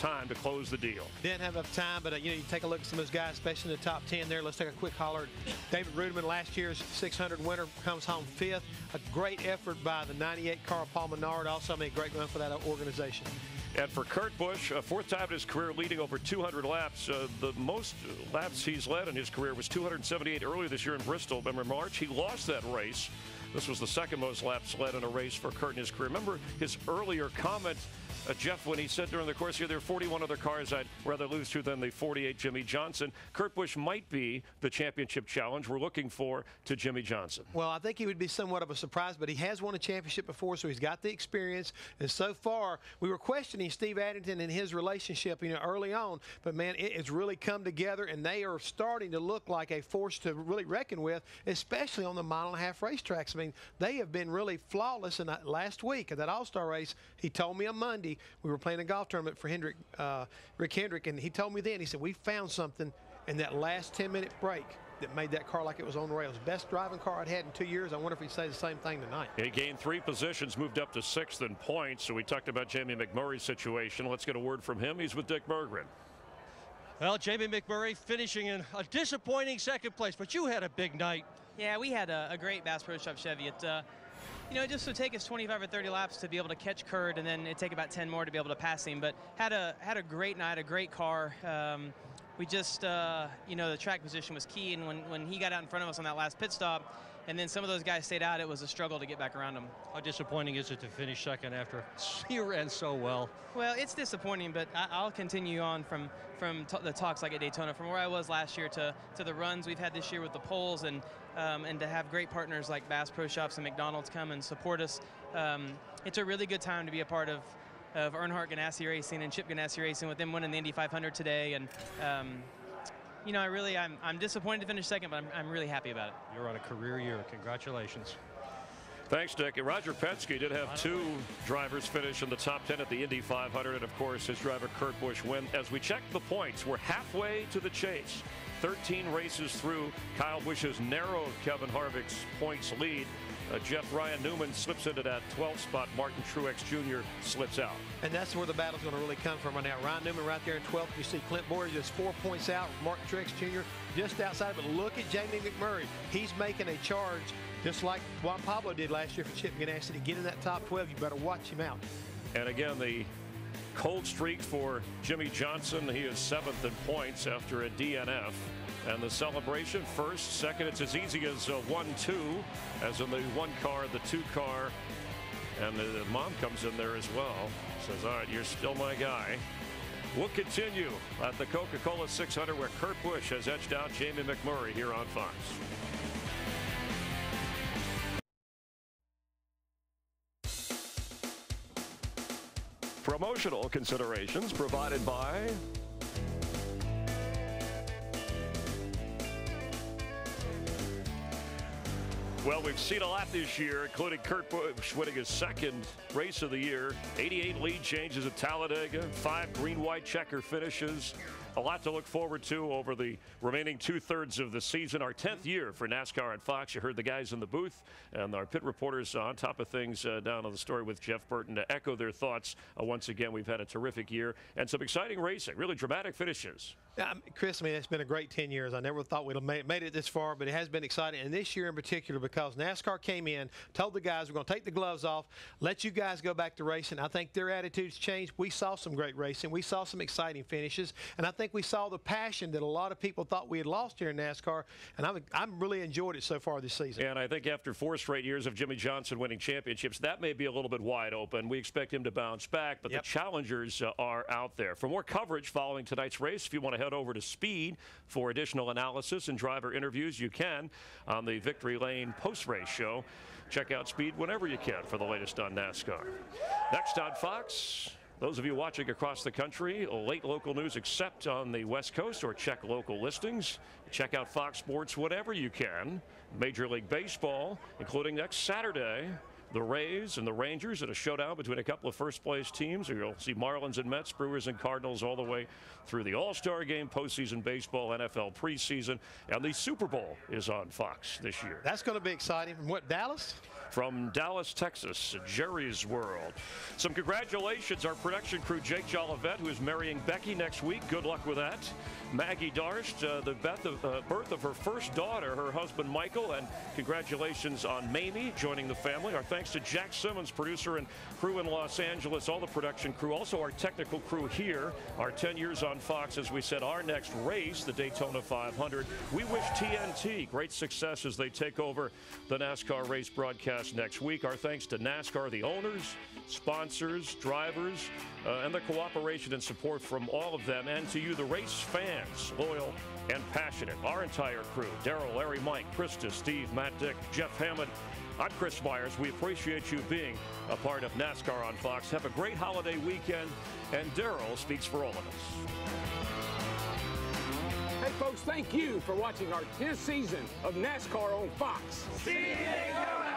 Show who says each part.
Speaker 1: time to close the deal.
Speaker 2: Didn't have enough time, but you take a look at some of those guys, especially in the top 10 there. Let's take a quick holler. David Rudiman, last year's 600 winner, comes home 5th. A great effort by the 98 car, Paul Menard, also made a great run for that organization.
Speaker 1: And for Kurt Busch, a 4th time in his career, leading over 200 laps. The most laps he's led in his career was 278 earlier this year in Bristol. Remember March? He lost that race. This was the 2nd most laps led in a race for Kurt in his career. Remember his earlier comment, Jeff, when he said during the course here, there are 41 other cars I'd rather lose to than the 48 Jimmy Johnson. Kurt Busch might be the championship challenge we're looking for to Jimmy Johnson.
Speaker 2: Well, I think he would be somewhat of a surprise, but he has won a championship before, so he's got the experience. And so far, we were questioning Steve Addington and his relationship, early on. But, man, it's really come together, and they are starting to look like a force to really reckon with, especially on the mile-and-a-half racetracks. I mean, they have been really flawless. And last week at that All-Star race, he told me on Monday, we were playing a golf tournament for Rick Hendrick, and he told me then, he said, we found something in that last 10-minute break that made that car like it was on the rails. Best driving car I'd had in 2 years. I wonder if he'd say the same thing tonight.
Speaker 1: He gained 3 positions, moved up to 6th in points. So we talked about Jamie McMurray's situation. Let's get a word from him. He's with Dick Berggren.
Speaker 3: Well, Jamie McMurray finishing in a disappointing 2nd place, but you had a big night.
Speaker 4: Yeah, we had a great Bass Pro Shop Chevy. It just would take us 25 or 30 laps to be able to catch Kurt, and then it'd take about 10 more to be able to pass him. But had a great night, a great car. We just, the track position was key, and when he got out in front of us on that last pit stop, and then some of those guys stayed out, it was a struggle to get back around him.
Speaker 3: How disappointing is it to finish 2nd after you ran so well?
Speaker 4: Well, it's disappointing, but I'll continue on from the talks like at Daytona, from where I was last year to the runs we've had this year with the polls, and to have great partners like Bass Pro Shops and McDonald's come and support us. It's a really good time to be a part of Earnhardt Ganassi Racing and Chip Ganassi Racing, with them winning the Indy 500 today. And I'm disappointed to finish 2nd, but I'm really happy about it.
Speaker 3: You're on a career year. Congratulations.
Speaker 1: Thanks, Dick. And Roger Penske did have 2 drivers finish in the top 10 at the Indy 500, and of course his driver Kurt Busch win. As we check the points, we're halfway to the chase. 13 races through. Kyle Busch's narrowed Kevin Harvick's points lead. Ryan Newman slips into that 12th spot. Martin Truex Jr. slips out.
Speaker 2: And that's where the battle's going to really come from right now. Ryan Newman right there in 12th. You see Clint Boyer just 4 points out. Martin Truex Jr. just outside. But look at Jamie McMurray. He's making a charge just like Juan Pablo did last year for Chip Ganassi to get in that top 12. You better watch him out.
Speaker 1: And again, the cold streak for Jimmy Johnson. He is 7th in points after a DNF. And the celebration, 1st, 2nd, it's as easy as 1-2, as in the 1 car, the 2 car, and the mom comes in there as well. Says, all right, you're still my guy. We'll continue at the Coca-Cola 600, where Kurt Busch has edged out Jamie McMurray here on Fox. Promotional considerations provided by Well, we've seen a lot this year, including Kurt Busch winning his 2nd race of the year, 88 lead changes at Talladega, 5 green-white checker finishes. A lot to look forward to over the remaining 2/3 of the season. Our 10th year for NASCAR at Fox. You heard the guys in the booth and our pit reporters on top of things down on the story with Jeff Burton to echo their thoughts. Once again, we've had a terrific year and some exciting racing, really dramatic finishes.
Speaker 2: Chris, it's been a great 10 years. I never thought we'd have made it this far, but it has been exciting. And this year in particular, because NASCAR came in, told the guys, we're going to take the gloves off, let you guys go back to racing. I think their attitudes changed. We saw some great racing. We saw some exciting finishes. And I think we saw the passion that a lot of people thought we had lost here in NASCAR. And I've really enjoyed it so far this season.
Speaker 1: And I think after 4 straight years of Jimmy Johnson winning championships, that may be a little bit wide open. We expect him to bounce back, but the challengers are out there. For more coverage following tonight's race, if you want to head over to Speed for additional analysis and driver interviews, you can on the Victory Lane post-race show. Check out Speed whenever you can for the latest on NASCAR. Next on Fox, those of you watching across the country, late local news except on the West Coast, or check local listings. Check out Fox Sports whenever you can. Major League Baseball, including next Saturday, the Rays and the Rangers in a showdown between a couple of first-place teams. You'll see Marlins and Mets, Brewers and Cardinals all the way through the All-Star game, postseason baseball, NFL preseason, and the Super Bowl is on Fox this year.
Speaker 2: That's going to be exciting. From what, Dallas?
Speaker 1: from Dallas, Texas, Jerry's World. Some congratulations, our production crew, Jake Jolivet, who is marrying Becky next week. Good luck with that. Maggie Darst, the birth of her first daughter, her husband Michael, and congratulations on Mamie joining the family. Our thanks to Jack Simmons, producer and crew in Los Angeles, all the production crew, also our technical crew here, our 10 years on Fox, as we said, our next race, the Daytona 500. We wish TNT great success as they take over the NASCAR race broadcast next week. Our thanks to NASCAR, the owners, sponsors, drivers, and the cooperation and support from all of them, and to you, the race fans, loyal and passionate. Our entire crew, Daryl, Larry, Mike, Krista, Steve, Matt, Dick, Jeff Hammond. I'm Chris Myers. We appreciate you being a part of NASCAR on Fox. Have a great holiday weekend, and Daryl speaks for all of us.
Speaker 5: Hey, folks, thank you for watching our 10th season of NASCAR on Fox. See you, Daytona!